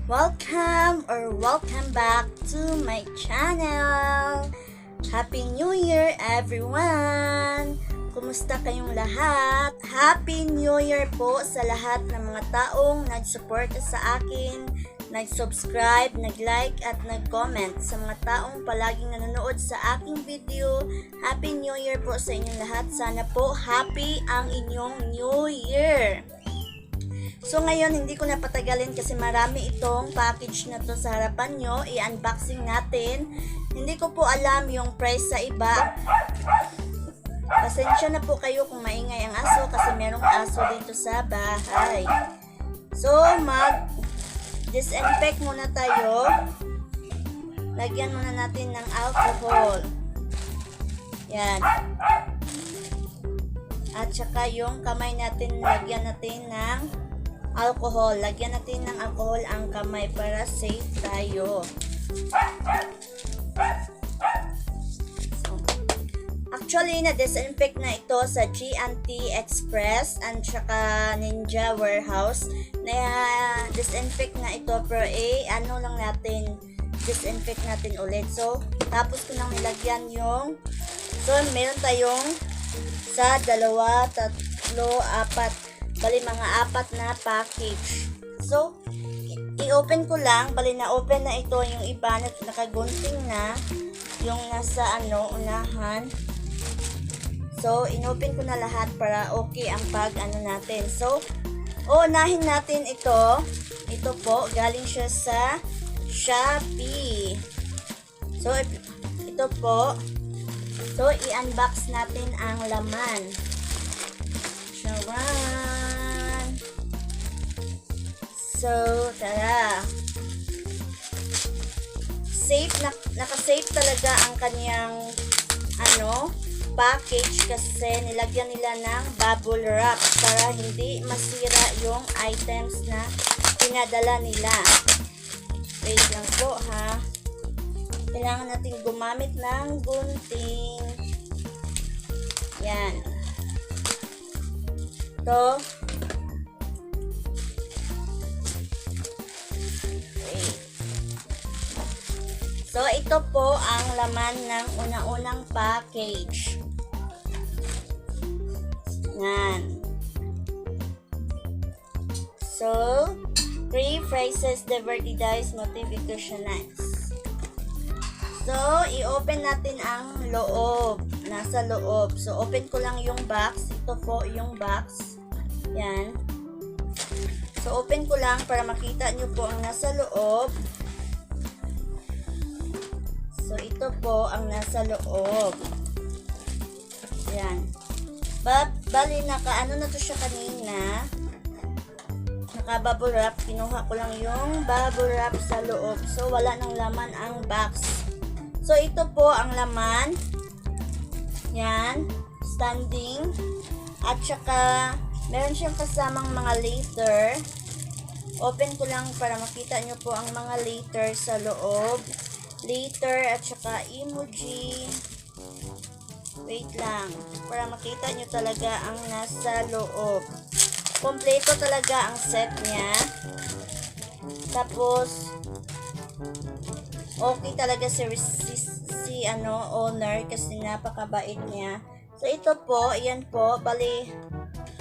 Welcome back to my channel. Happy New Year everyone! Kumusta kayong lahat? Happy New Year po sa lahat ng mga taong nag-suporta sa akin, nag-subscribe, nag-like at nag-comment. Sa mga taong palaging nanonood sa aking video, Happy New Year po sa inyong lahat. Sana po happy ang inyong New Year! So ngayon, hindi ko na patagalin kasi marami itong package na to sa harapan nyo. I-unboxing natin. Hindi ko po alam yung price sa iba. Pasensya na po kayo kung maingay ang aso kasi merong aso dito sa bahay. So, mag-disinfect muna tayo. Lagyan muna natin ng alcohol. Yan. At saka yung kamay natin, lagyan natin ng alcohol. Lagyan natin ng alcohol ang kamay para safe tayo. So, actually, na-disinfect na ito sa G&T Express and saka Ninja Warehouse. Na-disinfect na ito pero ano lang natin, disinfect natin ulit. So, tapos ko nang nilagyan yung meron tayong sa 2, 3, 4 bali mga 4 na package. So, i-open ko lang. Bali na-open na ito. Yung iba nakagunting na. Yung nasa unahan. So, in-open ko na lahat para okay ang natin. So, unahin natin ito. Ito po, galing siya sa Shopee. So, ito po. So, i-unbox natin ang laman. Charan! So, tara. Safe, naka-safe talaga ang kanyang package kasi nilagyan nila ng bubble wrap para hindi masira yung items na pinadala nila. Wait lang po ha. Kailangan natin gumamit ng gunting. Yan. Ito. So, ito po ang laman ng unang-unang package. Yan. So, free phrases, divertidize, notifications. So, i-open natin ang loob. Nasa loob. So, open ko lang yung box. Ito po yung box. Yan. So, open ko lang para makita nyo po ang nasa loob. So, ito po ang nasa loob. Ayan. Bali, naka-ano na to siya kanina. Naka-bubble wrap. Kinuha ko lang yung bubble wrap sa loob. So, wala nang laman ang box. So, ito po ang laman. Yan. Standing. At saka, meron siyang kasamang mga letter. Open ko lang para makita nyo po ang mga letter sa loob. Later at saka emoji. Wait lang. Para makita nyo talaga ang nasa loob. Kompleto talaga ang set niya. Tapos, okay talaga si owner kasi napakabait niya. So, ito po, yan po. Bali,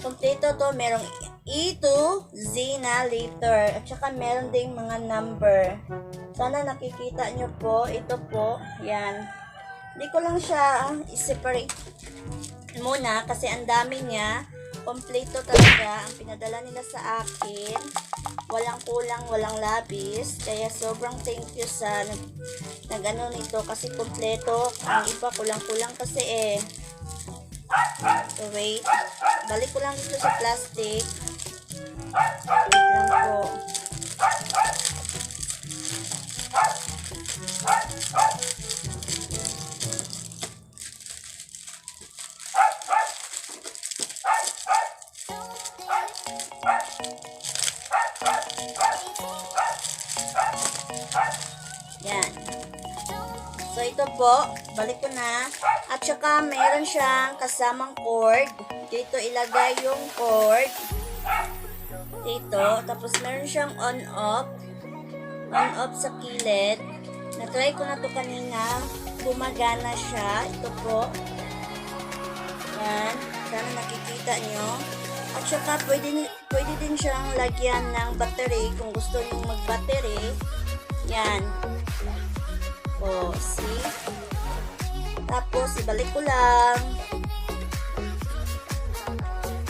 kompleto to. Merong E to Z na letter. At saka meron ding mga number. Sana nakikita nyo po. Ito po. Yan. Hindi ko lang siya i-separate muna kasi ang dami niya. Kompleto talaga ang pinadala nila sa akin. Walang kulang, walang labis. Kaya sobrang thank you sa nag-ano nito kasi kompleto. Ang iba kulang-kulang kasi So wait. Balik ko lang dito sa plastic. Wait lang po. Yan. So, ito po. Balik ko na. At saka, mayroon siyang kasamang cord. Dito ilagay yung cord. Dito. Tapos, meron siyang on-off. on-off sa kilid. Na-try ko na to kanina. Gumagana siya. Ito po. Yan. Sana nakikita nyo. At saka, pwede din siyang lagyan ng battery kung gusto nyo mag-battery. Yan. O, see? Tapos, ibalik ko lang.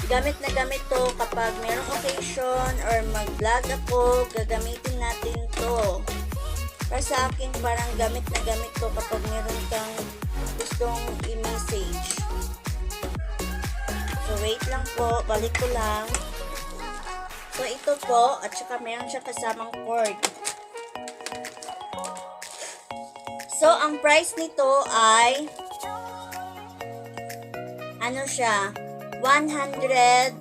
Gamit na gamit to kapag mayroong occasion or mag-vlog ako, gagamitin natin to. Para sa akin, parang gamit na gamit to kapag meron kang gustong i-message. So, wait lang po. Balik ko lang. So, ito po. At saka meron siya kasamang cord. So, ang price nito ay ano siya? 195.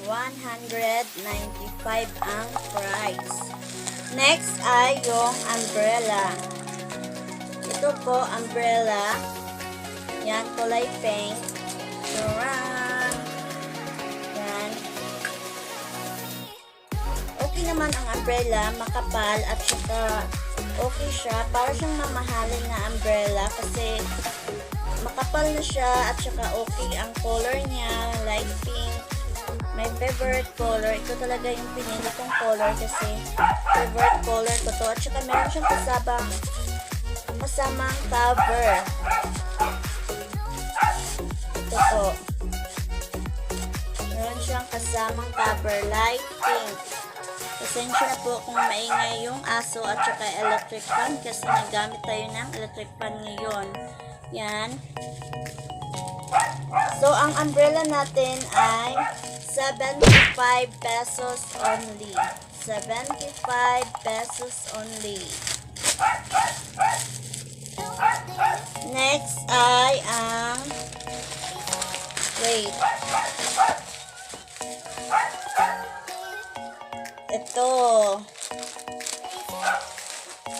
195 ang price. Next ay yung umbrella. Ito po, umbrella. Yan, kulay pink. Yan. Okay naman ang umbrella, makapal at saka okay siya. Para siyang mamahalin na umbrella kasi makapal na siya at saka okay ang color niya, light pink. My favorite color. Ito talaga yung pinili kong color kasi favorite color ko to. At saka meron siyang kasamang cover. Ito po. Meron siyang kasamang cover, light pink. Pasensya na po kung maingay yung aso at saka electric fan kasi nagamit tayo ng electric fan ngayon. Yan. So, ang umbrella natin ay 75 pesos only. 75 pesos only. Next ay ang wait. Ito.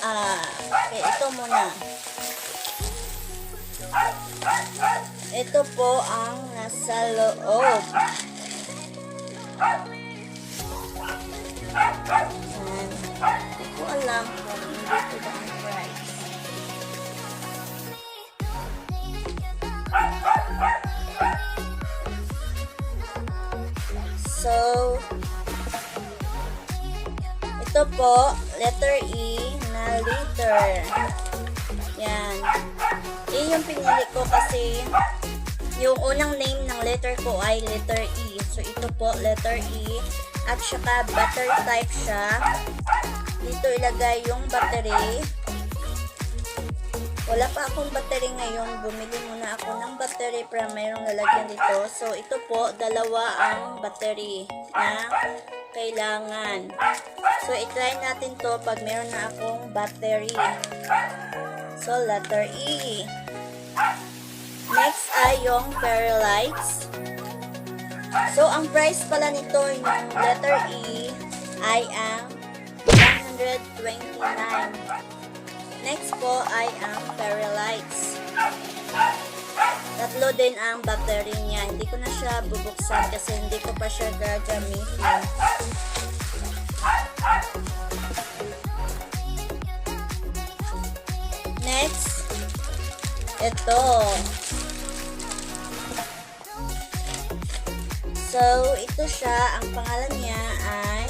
Okay, ito muna. Ito po ang nasa loob. Hindi ko alam kung dito ba ang price. So, ito po, letter E na liter. Yan. Yung pinili ko kasi yung unang name ng letter ko ay letter E. So, ito po, letter E. At saka, battery type siya. Dito ilagay yung battery. Wala pa akong battery ngayon. Bumili muna ako ng battery para mayroong lalagyan dito. So, ito po, dalawa ang battery na kailangan. So, itry natin to pag meron na akong battery. So, letter E. Next ay yung fairy lights. So, ang price pala nito yung letter E ay ang 129. Next po ay ang fairy lights. Tatlo din ang battery niya. Hindi ko na siya bubuksan kasi hindi ko pa siya gagamitin. Next, ito. So, ito siya. Ang pangalan niya ay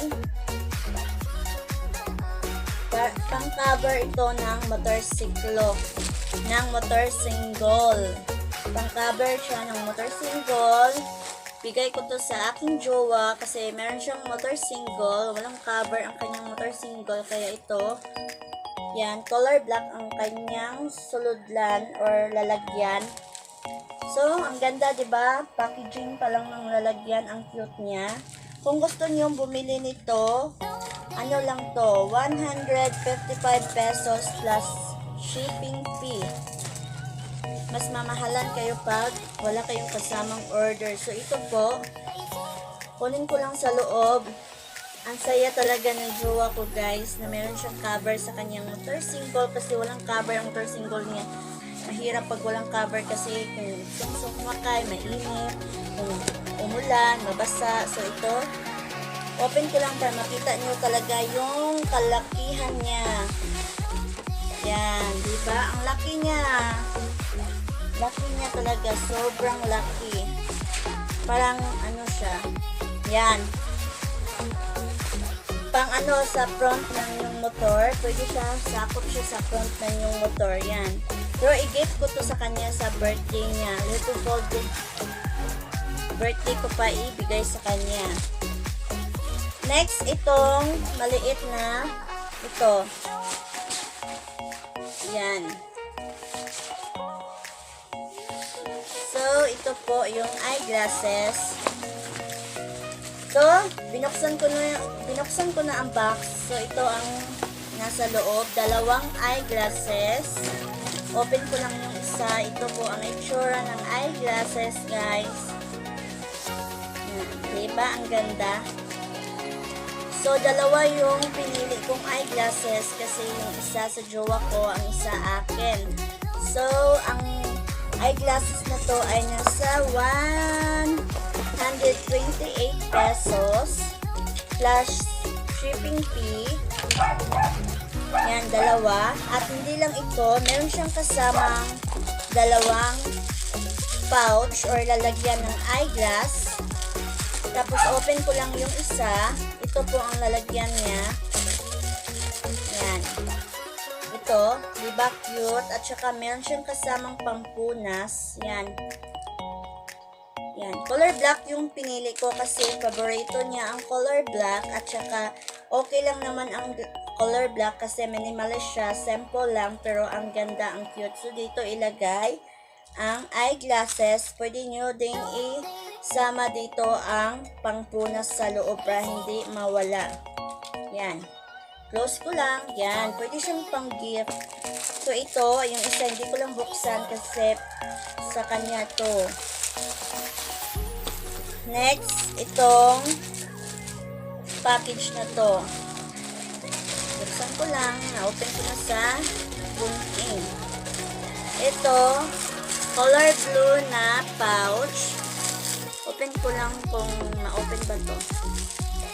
pang-cover ito ng motorsiklo. Ng motorsingle. Pang-cover siya ng motorsingle. Bigay ko to sa aking jowa kasi meron siyang motorsingle. Walang cover ang kanyang motorsingle. Kaya ito, yan, color black ang kanyang suludlan or lalagyan. So, ang ganda, 'di ba? Packaging pa lang ng lalagyan, ang cute niya. Kung gusto niyo bumili nito, ano lang to, 155 pesos plus shipping fee. Mas mamahalan kayo pag wala kayong kasamang order. So, ito po, kunin ko lang sa loob. Ang saya talaga ng jowa ko, guys, na meron siyang cover sa kanyang motorsingle kasi walang cover ang motorsingle niya. Mahirap pag walang cover kasi kung sumakay, mainit, kung umulan, mabasa. So, ito, Open ko lang para makita nyo talaga yung kalakihan niya. Yan, di ba? Ang laki niya. Laki niya talaga, sobrang laki. Parang ano siya. Yan. Pang ano sa front ng yung motor, pwede siya, sakop siya sa front ng yung motor. Yan. Pero i-gift ko to sa kanya sa birthday niya. Little folded. Birthday ko pa ibigay sa kanya. Next, itong maliit na ito. Yan. So, ito po yung eyeglasses. So, binuksan ko na ang box. So, ito ang nasa loob. Dalawang eyeglasses. Open ko lang yung isa. Ito po ang itsura ng eyeglasses, guys. Yan. Diba? Ang ganda. So, dalawa yung pinili kong eyeglasses kasi yung isa sa jowa ko, ang isa akin. So, ang eyeglasses na to ay nasa 128 pesos plus shipping fee. Yan, dalawa. At hindi lang ito, meron siyang kasamang dalawang pouch or lalagyan ng eyeglass. Tapos, open ko lang yung isa. Ito po ang lalagyan niya. Yan. Ito, diba cute? At saka meron siyang kasamang pampunas. Yan. Yan. Color black yung pinili ko kasi paborito niya ang color black. At saka okay lang naman ang color black kasi minimalist siya. Simple lang pero ang ganda, ang cute. So dito ilagay ang eyeglasses. Pwede nyo ding isama dito ang pangpunas sa loob para hindi mawala. Yan. Close ko lang. Yan. Pwede siyang pang gift. So ito, yung isa hindi ko lang buksan kasi sa kanya to. Next, itong package na to. Buksan ko lang. Na-open ko na sa bunting. Ito, color blue na pouch. Open ko lang kung ma-open ba to.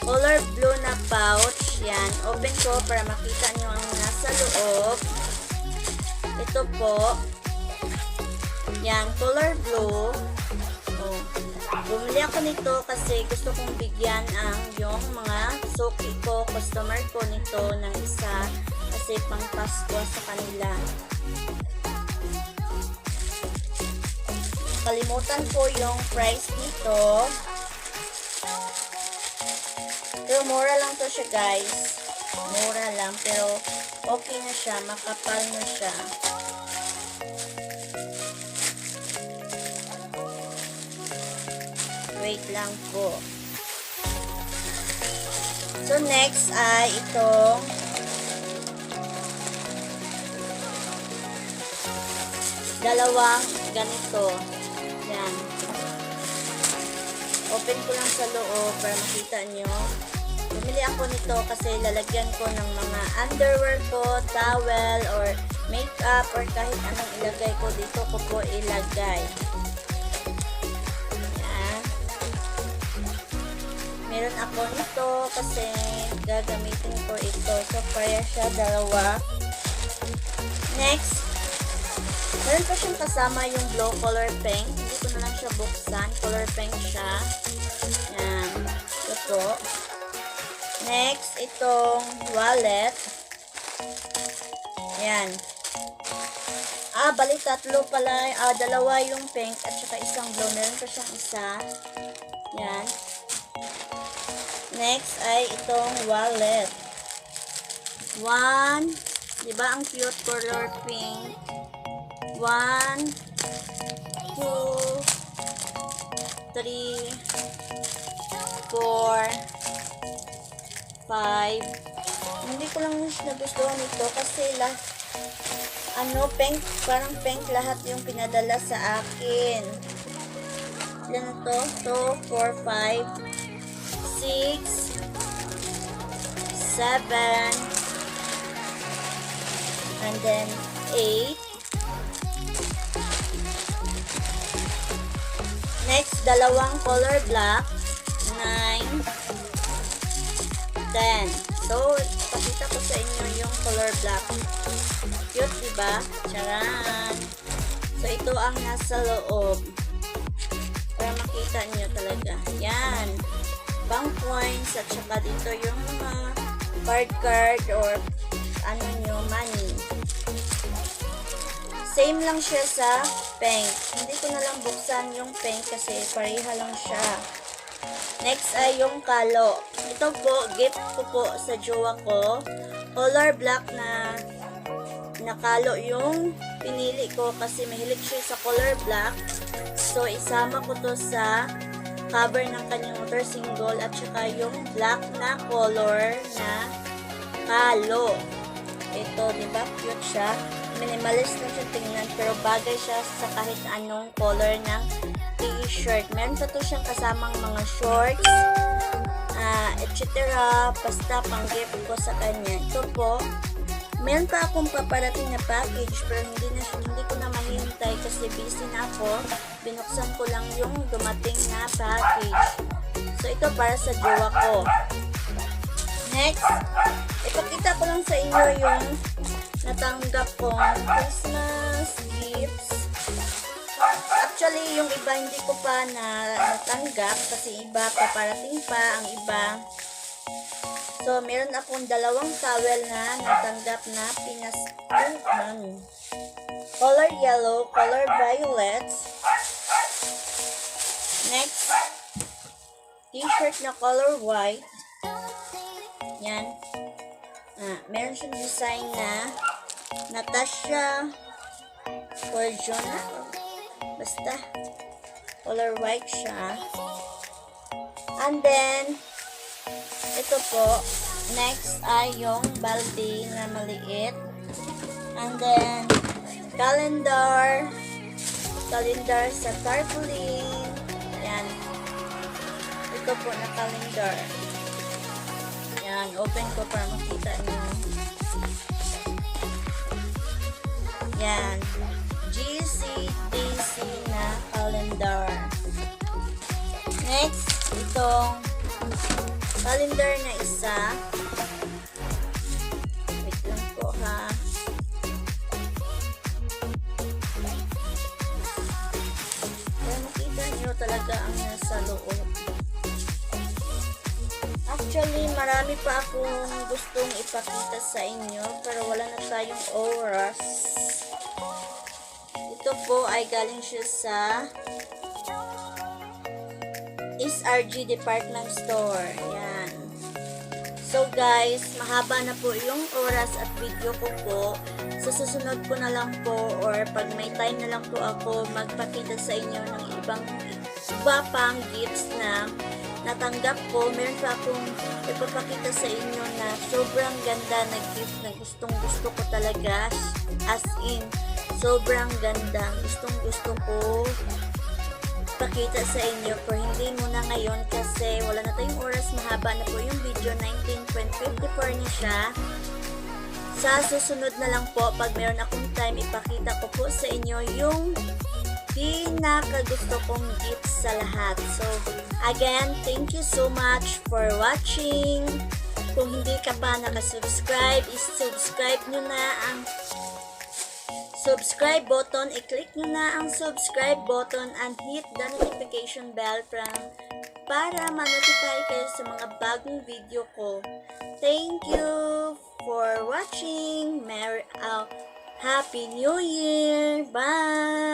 Color blue na pouch. Yan. Open ko para makita nyo ang nasa loob. Ito po. Yan. Color blue. Oh. Bumili ako nito kasi gusto kong bigyan ang yung mga suki ko, customer ko nito ng isa kasi pang Pasko sa kanila. Kalimutan ko yung price nito. Pero mura lang to siya, guys. Mura lang pero okay na siya, makapal na siya. Wait lang po. So next ay itong dalawang ganito. Yan. Open ko lang sa loob para makita nyo. Bumili ako nito kasi lalagyan ko ng mga underwear ko, towel, or makeup, or kahit anong ilagay ko dito ko po ilagay. Yan. Meron ako nito kasi gagamitin ko ito. So, kaya siya dalawa. Next, meron pa siyang kasama yung glow color pink. Hindi ko na lang siya buksan. Color pink siya. Yan. Ito po. Next, itong wallet. Yan. Bali tatlo pala. Dalawa yung pink at saka isang blue. Meron pa siyang isa. Yan. Next ay itong wallet. One. Diba ang cute color pink? 1, 2, 3, 4, 5. Hindi ko lang nagustuhan ito kasi pink, parang pink lahat yung pinadala sa akin. Ilan na to? 2, 4, 5, 6, 7, and then 8. Next, dalawang color black. 9, So, pakita ko sa inyo yung color black. Cute, diba? Charan! So, ito ang nasa loob. Para makita nyo talaga. Yan. Bank coins at saka dito yung mga card or ano nyo, money. Same lang siya sa pink. Hindi ko na lang buksan yung pink kasi pareha lang siya. Next ay yung kalo. Ito po, gift ko po sa jowa ko. Color black na nakalo yung pinili ko kasi mahilig siya sa color black. So, isama ko to sa cover ng kanyang motor single at saka yung black na color na kalo. Ito, di ba? Cute siya. Minimalist na siya tingnan pero bagay siya sa kahit anong color ng t-shirt. Meron pa to siyang kasamang mga shorts, etc. Basta pang gift ko sa kanya. Ito po, meron pa akong paparating na package pero hindi ko na mahihintay kasi busy na ako. Binuksan ko lang yung dumating na package. So, ito para sa jowa ko. Next, ipakita ko lang sa inyo yung natanggap kong Christmas gifts. Actually, yung iba hindi ko pa natanggap kasi iba paparating pa ang iba. So, meron akong dalawang towel na natanggap na pinastuhan. Color yellow, color violet. Next, t-shirt na color white. Yan. Meron siyang design na Natasha Forjona. Basta, color white siya. And then, ito po, next ay yung balde na maliit. And then, calendar sa tarpaulin. Yan. Ito po na calendar. Yan, open ko para makita nyo. Yan. GCDC na calendar. Next, itong calendar na isa. Wait lang po ha. Para makita nyo talaga ang nasa loob. Actually, marami pa akong gustong ipakita sa inyo pero wala na tayong oras. Ito po ay galing siya sa SRG Department Store. Yan. So guys, mahaba na po yung oras at video ko po. Sa susunod ko na lang po or pag may time na lang po ako magpakita sa inyo ng iba pang gifts na natanggap ko. Meron pa akong ipapakita sa inyo na sobrang ganda na gift na gustong gusto ko talaga. As in, sobrang ganda. Gustong gusto ko pakita sa inyo pero hindi muna ngayon kasi wala na tayong oras, mahaba na po yung video. 19.54 na siya. Sa susunod na lang po pag meron akong time ipakita ko po sa inyo yung pinakagusto kong gifts sa lahat. So again, thank you so much for watching. Kung hindi ka pa nakasubscribe, is-subscribe nyo na ang subscribe button, i-click nyo na ang subscribe button and hit the notification bell para ma-notify kayo sa mga bagong video ko. Thank you for watching. Happy New Year! Bye!